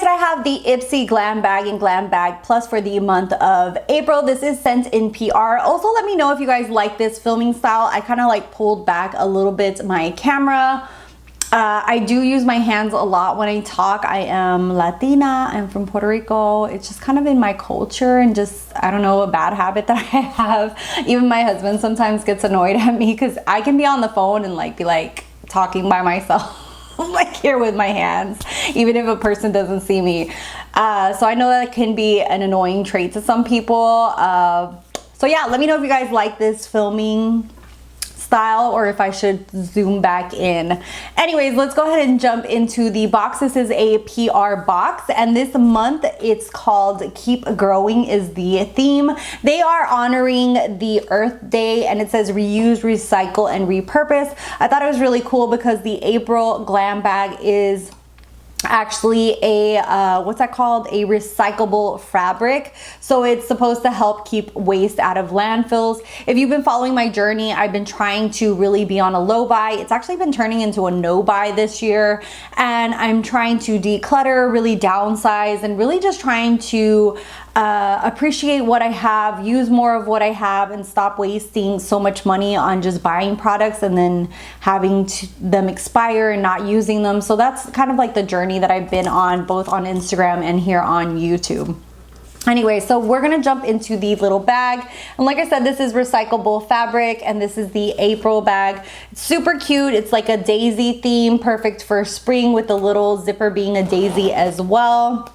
I have the Ipsy Glam Bag and Glam Bag Plus for the month of April. This is sent in PR. Also, let me know if you guys like this filming style. I kind of like pulled back a little bit my camera. I do use my hands a lot when I talk. I am Latina, I'm from Puerto Rico. It's just kind of in my culture and just, I don't know, a bad habit that I have. Even my husband sometimes gets annoyed at me because I can be on the phone and like be like talking by myself. Like here with my hands, even if a person doesn't see me. So I know that can be an annoying trait to some people. So yeah, let me know if you guys like this filming style or if I should zoom back in. Anyways, let's go ahead and jump into the box. This is a PR box, and this month it's called Keep Growing is the theme. They are honoring the Earth Day, and it says reuse, recycle, and repurpose. I thought it was really cool because the April Glam Bag is actually a what's that called, a recyclable fabric, so it's supposed to help keep waste out of landfills. If you've been following my journey, I've been trying to really be on a low buy. It's actually been turning into a no buy this year, and I'm trying to declutter, really downsize, and really just trying to appreciate what I have, use more of what I have, and stop wasting so much money on just buying products and then having them expire and not using them. So that's kind of like the journey that I've been on, both on Instagram and here on YouTube. Anyway, so we're gonna jump into the little bag. And like I said, this is recyclable fabric, and this is the April bag. It's super cute. It's like a daisy theme, perfect for spring with the little zipper being a daisy as well.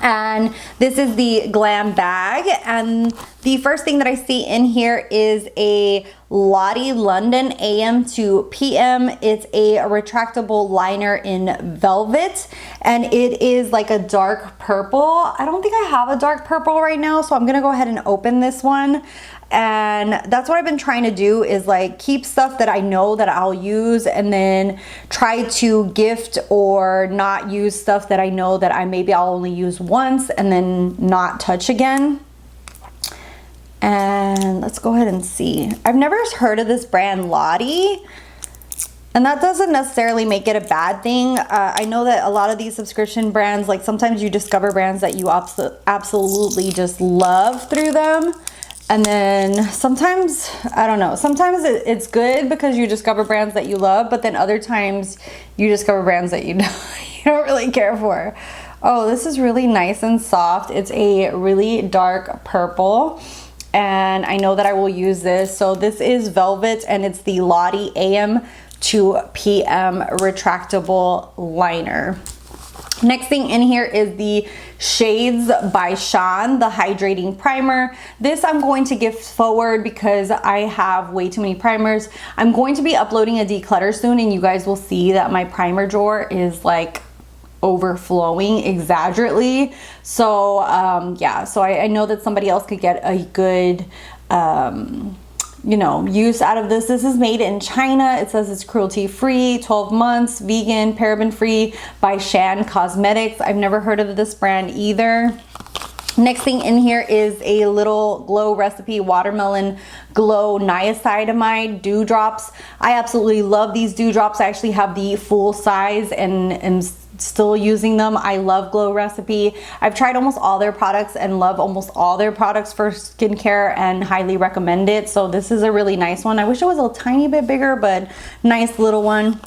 And this is the Glam Bag, and the first thing that I see in here is a Lottie London AM to PM. It's a retractable liner in velvet, and it is like a dark purple. I don't think I have a dark purple right now, so I'm gonna go ahead and open this one. And that's what I've been trying to do, is like keep stuff that I know that I'll use, and then try to gift or not use stuff that I know that I'll only use once and then not touch again. And let's go ahead and see. I've never heard of this brand, Lottie, and that doesn't necessarily make it a bad thing. I know that a lot of these subscription brands, like sometimes you discover brands that you absolutely just love through them. And then sometimes, I don't know, sometimes it's good because you discover brands that you love, but then other times you discover brands that you don't really care for. Oh, this is really nice and soft. It's a really dark purple, and I know that I will use this. So this is velvet, and it's the Lottie AM to PM retractable liner. Next thing in here is the Shades by Sean, the hydrating primer. This I'm going to gift forward because I have way too many primers. I'm going to be uploading a declutter soon, and you guys will see that my primer drawer is like overflowing exaggerately. So yeah, so I know that somebody else could get a good you know, use out of this. This is made in China. It says it's cruelty free, 12 months, vegan, paraben free, by Shan Cosmetics. I've never heard of this brand either. Next thing in here is a little Glow Recipe Watermelon Glow Niacinamide Dewdrops. I absolutely love these dewdrops. I actually have the full size and am still using them. I love Glow Recipe. I've tried almost all their products and love almost all their products for skincare and highly recommend it. So this is a really nice one. I wish it was a tiny bit bigger, but nice little one.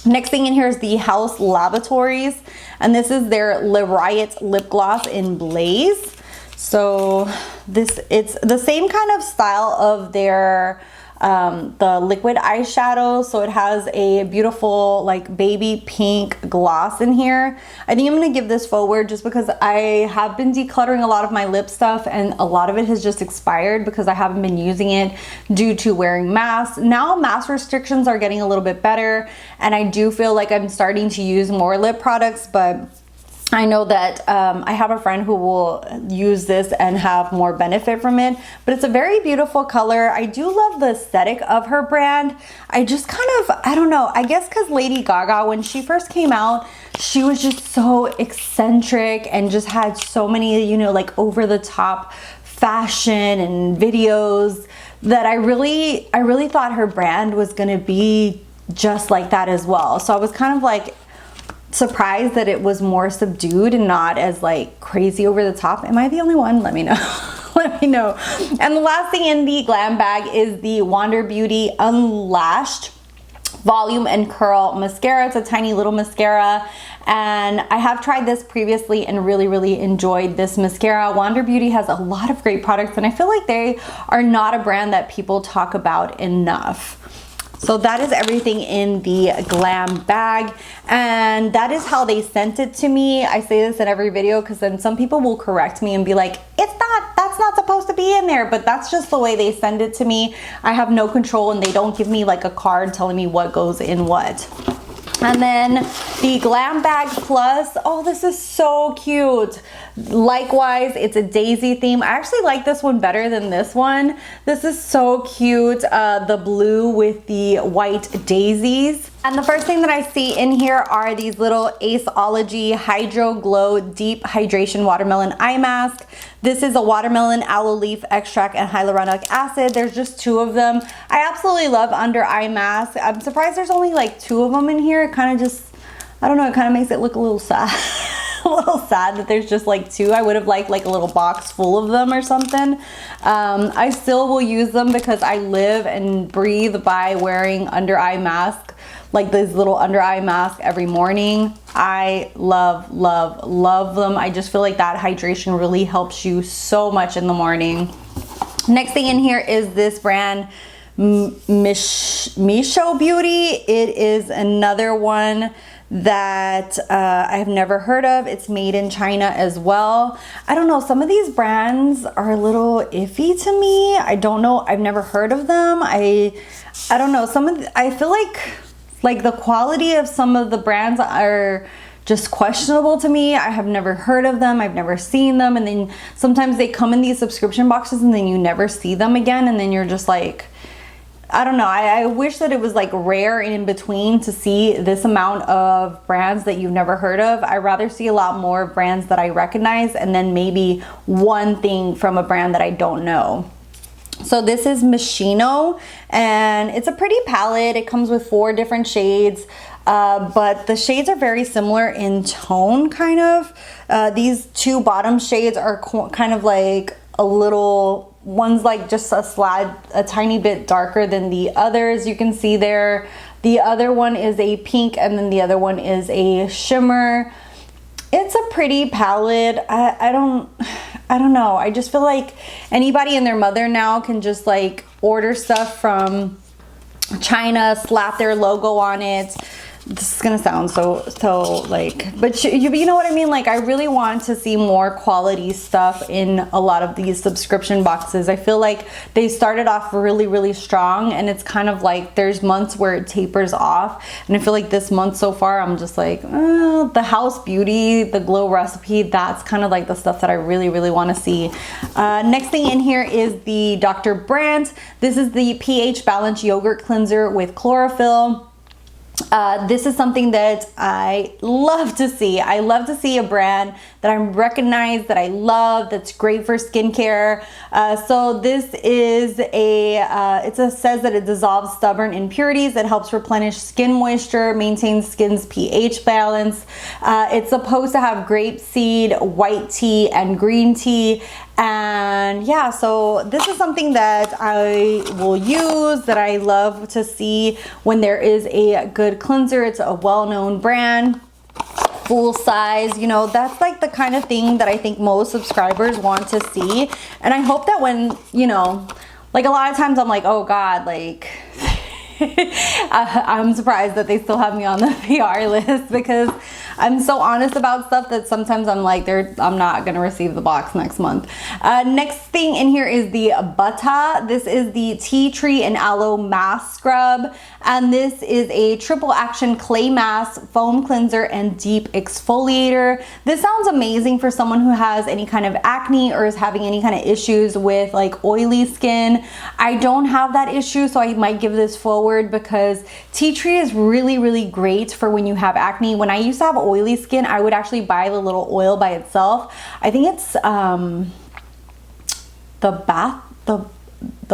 Next thing in here is the House Laboratories, and this is their Le Riot lip gloss in Blaze. So it's the same kind of style of their the liquid eyeshadow. So it has a beautiful like baby pink gloss in here. I think I'm gonna give this forward just because I have been decluttering a lot of my lip stuff, and a lot of it has just expired because I haven't been using it due to wearing masks. Now mask restrictions are getting a little bit better, and I do feel like I'm starting to use more lip products, but I know that I have a friend who will use this and have more benefit from it, but it's a very beautiful color. I do love the aesthetic of her brand. I just kind of, I don't know, I guess because Lady Gaga, when she first came out, she was just so eccentric and just had so many, you know, like over the top fashion and videos that I really thought her brand was gonna be just like that as well. So I was kind of like, surprised that it was more subdued and not as like crazy over the top. Am I the only one? Let me know. Let me know. And the last thing in the glam bag is the Wander Beauty Unlashed Volume and Curl Mascara. It's a tiny little mascara, and I have tried this previously and really enjoyed this mascara. Wander Beauty has a lot of great products, and I feel like they are not a brand that people talk about enough. So that is everything in the glam bag, and that is how they sent it to me. I say this in every video because then some people will correct me and be like, that's not supposed to be in there, but that's just the way they send it to me. I have no control, and they don't give me like a card telling me what goes in what. And then the Glam Bag Plus, oh, this is so cute. Likewise, it's a daisy theme. I actually like this one better than this one. This is so cute, the blue with the white daisies. And the first thing that I see in here are these little Aceology Hydro Glow Deep Hydration Watermelon Eye Mask. This is a watermelon, aloe leaf extract, and hyaluronic acid. There's just 2 of them. I absolutely love under eye masks. I'm surprised there's only like 2 of them in here. It kind of just, I don't know, it kind of makes it look a little sad. A little sad that there's just like 2. I would have liked like a little box full of them or something. I still will use them because I live and breathe by wearing under eye mask, like this little under eye mask every morning. I love them. I just feel like that hydration really helps you so much in the morning. Next thing in here is this brand, Misho Beauty. It is another one that I have never heard of. It's made in China as well. I don't know, some of these brands are a little iffy to me. I don't know, I've never heard of them. I don't know, I feel like the quality of some of the brands are just questionable to me. I have never heard of them, I've never seen them, and then sometimes they come in these subscription boxes and then you never see them again, and then you're just like, I don't know, I wish that it was like rare and in between to see this amount of brands that you've never heard of. I'd rather see a lot more brands that I recognize and then maybe one thing from a brand that I don't know. So this is Machino, and it's a pretty palette. It comes with 4 different shades, but the shades are very similar in tone, kind of. These 2 bottom shades are kind of like a little, one's like just a tiny bit darker than the others. You can see there, the other one is a pink, and then the other one is a shimmer. It's a pretty palette. I don't know. I just feel like anybody and their mother now can just like order stuff from China, slap their logo on it. This is gonna sound so like, but you know what I mean? Like, I really want to see more quality stuff in a lot of these subscription boxes. I feel like they started off really strong, and it's kind of like there's months where it tapers off, and I feel like this month so far I'm just like, the House Beauty, the Glow Recipe, that's kind of like the stuff that I really want to see. Next thing in here is the Dr. Brandt. This is the pH Balance Yogurt Cleanser with Chlorophyll. This is something that I love to see. I love to see a brand that I recognize, that I love, that's great for skincare. So this is says that it dissolves stubborn impurities. It helps replenish skin moisture, maintains skin's pH balance. It's supposed to have grapeseed, white tea, and green tea. And yeah, so this is something that I will use, that I love to see when there is a good cleanser. It's a well-known brand, full size, you know, that's like the kind of thing that I think most subscribers want to see. And I hope that when, you know, like a lot of times I'm like, oh God, like I'm surprised that they still have me on the PR list, because I'm so honest about stuff that sometimes I'm like, I'm not gonna receive the box next month. Next thing in here is the Buttah. This is the Tea Tree and Aloe Mask Scrub, and this is a triple action clay mask, foam cleanser, and deep exfoliator. This sounds amazing for someone who has any kind of acne or is having any kind of issues with like oily skin. I don't have that issue, so I might give this forward, because tea tree is really great for when you have acne. When I used to have oily skin, I would actually buy the little oil by itself. I think it's the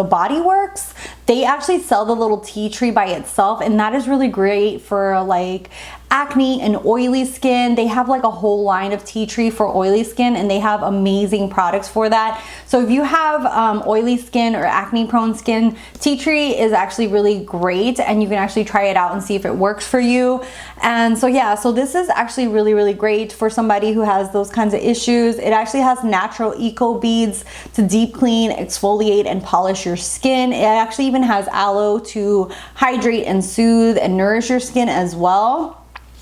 Body Works. They actually sell the little tea tree by itself, and that is really great for like acne and oily skin. They have like a whole line of tea tree for oily skin, and they have amazing products for that. So if you have oily skin or acne prone skin, tea tree is actually really great, and you can actually try it out and see if it works for you. And so yeah, so this is actually really great for somebody who has those kinds of issues. It actually has natural eco beads to deep clean, exfoliate, and polish your skin. It actually even has aloe to hydrate and soothe and nourish your skin as well.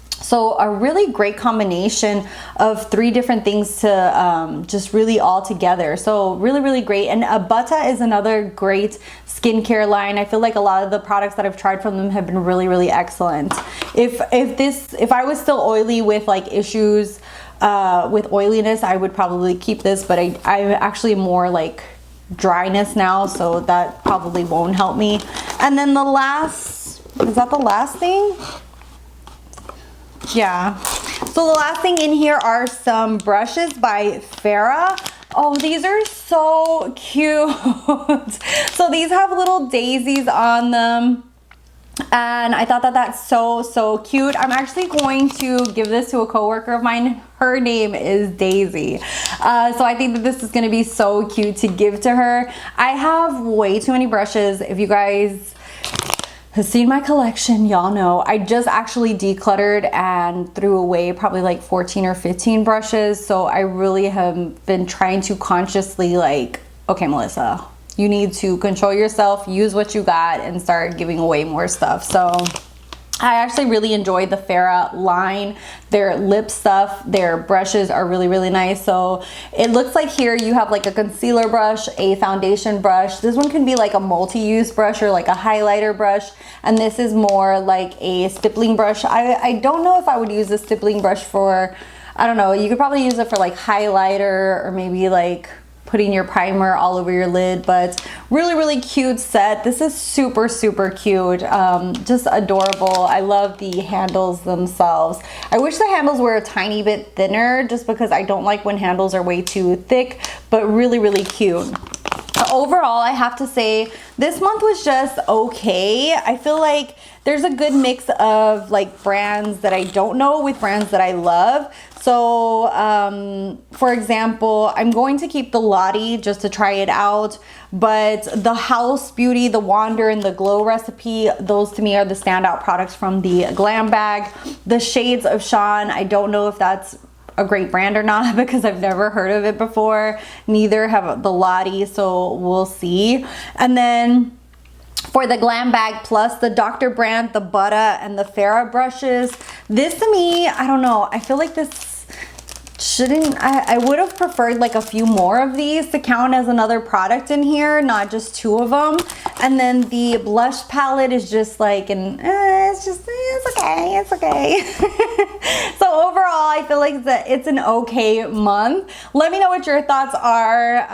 So a really great combination of 3 different things to just really all together. So really great. And Buttah is another great skincare line. I feel like a lot of the products that I've tried from them have been really excellent. If I was still oily with like issues with oiliness, I would probably keep this, but I'm actually more like dryness now, so that probably won't help me. And then the last, is that the last thing? Yeah. So the last thing in here are some brushes by Fara. Oh, these are so cute. So these have little daisies on them, and I thought that that's so cute. I'm actually going to give this to a coworker of mine. Her name is Daisy. So I think that this is going to be so cute to give to her. I have way too many brushes. If you guys have seen my collection, y'all know I just actually decluttered and threw away probably like 14 or 15 brushes. So I really have been trying to consciously like, okay, Melissa, you need to control yourself, use what you got, and start giving away more stuff. So I actually really enjoyed the Fara line. Their lip stuff, their brushes are really nice. So it looks like here you have like a concealer brush, a foundation brush. This one can be like a multi-use brush or like a highlighter brush. And this is more like a stippling brush. I don't know if I would use a stippling brush for, I don't know, you could probably use it for like highlighter or maybe like putting your primer all over your lid. But really cute set. This is super cute, just adorable. I love the handles themselves. I wish the handles were a tiny bit thinner, just because I don't like when handles are way too thick, but really cute. Overall, I have to say this month was just okay. I feel like there's a good mix of like brands that I don't know with brands that I love. So for example, I'm going to keep the Lottie just to try it out, but the House Beauty, the Wander, and the Glow Recipe, those to me are the standout products from the Glam Bag. The Shades of Sean, I don't know if that's a great brand or not, because I've never heard of it before. Neither have the Lottie, so we'll see. And then for the Glam Bag Plus, the Dr. Brandt, the Buttah, and the Fara brushes, this to me, I don't know, I feel like this shouldn't, I would have preferred like a few more of these to count as another product in here, not just 2 of them. And then the blush palette is just like it's okay. So overall, I feel like it's an okay month. Let me know what your thoughts are.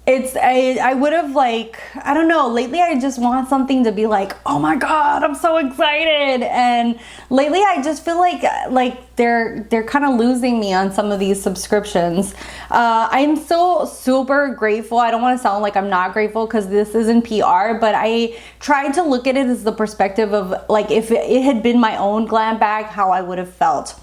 I would have like, I don't know, lately I just want something to be like, oh my god, I'm so excited. And lately I just feel like they're kind of losing me on some of these subscriptions. I'm so super grateful. I don't want to sound like I'm not grateful, because this isn't PR, but I tried to look at it as the perspective of like, if it had been my own Glam Bag, how I would have felt.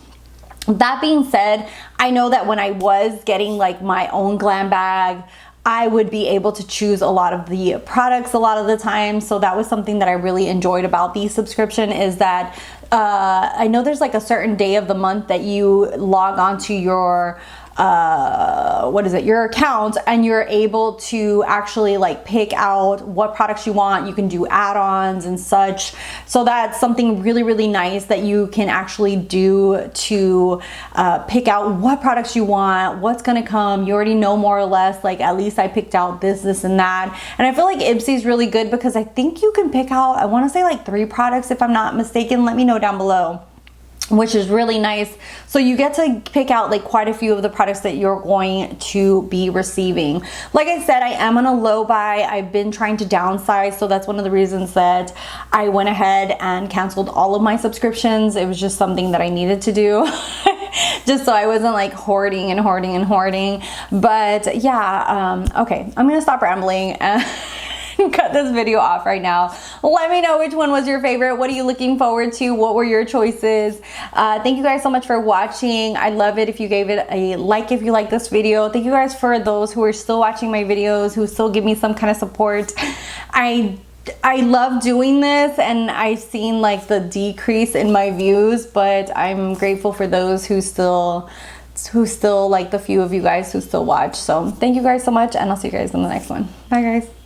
That being said, I know that when I was getting like my own Glam Bag, I would be able to choose a lot of the products a lot of the time. So that was something that I really enjoyed about the subscription, is that I know there's like a certain day of the month that you log on to your your account, and you're able to actually like pick out what products you want. You can do add-ons and such. So that's something really nice that you can actually do to pick out what products you want, what's gonna come. You already know more or less, like at least I picked out this and that. And I feel like Ipsy is really good, because I think you can pick out, I want to say like 3 products if I'm not mistaken. Let me know down below. Which is really nice. So you get to pick out like quite a few of the products that you're going to be receiving. Like I said, I am on a low buy. I've been trying to downsize, so that's one of the reasons that I went ahead and canceled all of my subscriptions. It was just something that I needed to do. Just so I wasn't like hoarding. But yeah, okay, I'm gonna stop rambling and cut this video off right now. Let me know which one was your favorite. What are you looking forward to? What were your choices? Thank you guys so much for watching. I'd love it if you gave it a like if you like this video. Thank you guys for those who are still watching my videos, who still give me some kind of support. I love doing this, and I've seen like the decrease in my views, but I'm grateful for those who still like the few of you guys who still watch. So thank you guys so much, and I'll see you guys in the next one. Bye guys.